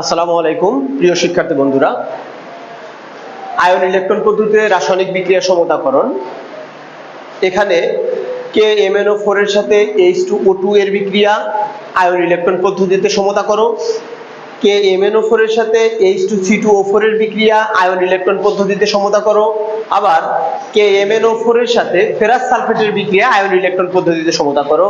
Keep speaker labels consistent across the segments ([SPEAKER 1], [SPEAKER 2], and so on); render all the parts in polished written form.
[SPEAKER 1] আসসালামু আলাইকুম প্রিয় শিক্ষার্থী বন্ধুরা, আয়ন ইলেকট্রন পদ্ধতিতে রাসায়নিক বিক্রিয়া সমতাকরণ। এখানে KMnO4 এর সাথে H2O2 এর বিক্রিয়া আয়ন ইলেকট্রন পদ্ধতিতে সমতা করো। KMnO4 এর সাথে H2C2O4 এর বিক্রিয়া আয়ন ইলেকট্রন পদ্ধতিতে সমতা করো। আবার KMnO4 এর সাথে ফেরাস সালফেটের বিক্রিয়া আয়ন ইলেকট্রন পদ্ধতিতে সমতা করো।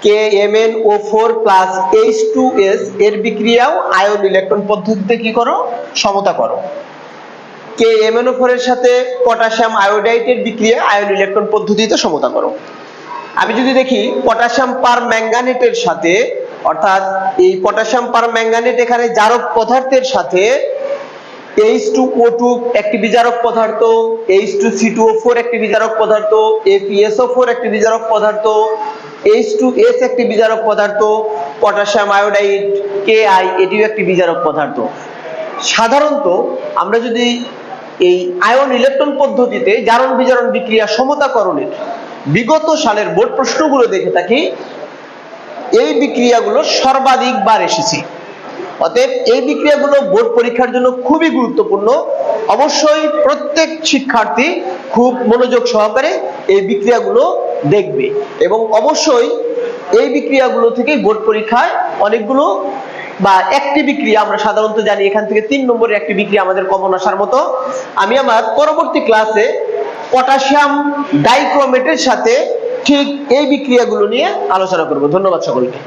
[SPEAKER 1] KMnO4 প্লাস H2S এর বিক্রিয়াও আয়ন ইলেকট্রন পদ্ধতিতে কি করো? সমতা করো। KMnO4 এর সাথে পটাশিয়াম আয়োডাইডের বিক্রিয়া আয়ন ইলেকট্রন পদ্ধতিতে সমতা করো। আমি যদি দেখি পটাশিয়াম পারম্যাঙ্গানেটের সাথে, অর্থাৎ এই পটাশিয়াম পারম্যাঙ্গানেট এখানে জারক পদার্থের সাথে H2O2 একটি বিজারক পদার্থ, H2C2O4 একটি বিজারক পদার্থ, FeSO4 একটি বিজারক পদার্থ, H2S একটি বিজারক পদার্থ, পটাশিয়াম আয়োডাইড Ki এটিও একটি বিজারক পদার্থ। সাধারণত আমরা যদি এই আয়ন ইলেকট্রন পদ্ধতিতে জারণ বিজারণ বিক্রিয়া সমতাকরণের বিগত সালের বোর্ড প্রশ্নগুলো দেখে থাকি, এই বিক্রিয়াগুলো সর্বাধিক বার এসেছে। অতএব এই বিক্রিয়াগুলো বোর্ড পরীক্ষার জন্য খুবই গুরুত্বপূর্ণ। অবশ্যই প্রত্যেক শিক্ষার্থী খুব মনোযোগ সহকারে এই বিক্রিয়াগুলো দেখবে এবং অবশ্যই এই বিক্রিয়াগুলো থেকে বোর্ড পরীক্ষায় অনেকগুলো বা একটি বিক্রিয়া, আমরা সাধারণত জানি এখান থেকে 3 নম্বরের একটি বিক্রিয়া আমাদের কমন আসার মতো। আমি আমার পরবর্তী ক্লাসে পটাশিয়াম ডাইক্রোমেটের সাথে ঠিক এই বিক্রিয়াগুলো নিয়ে আলোচনা করব। ধন্যবাদ সকলকে।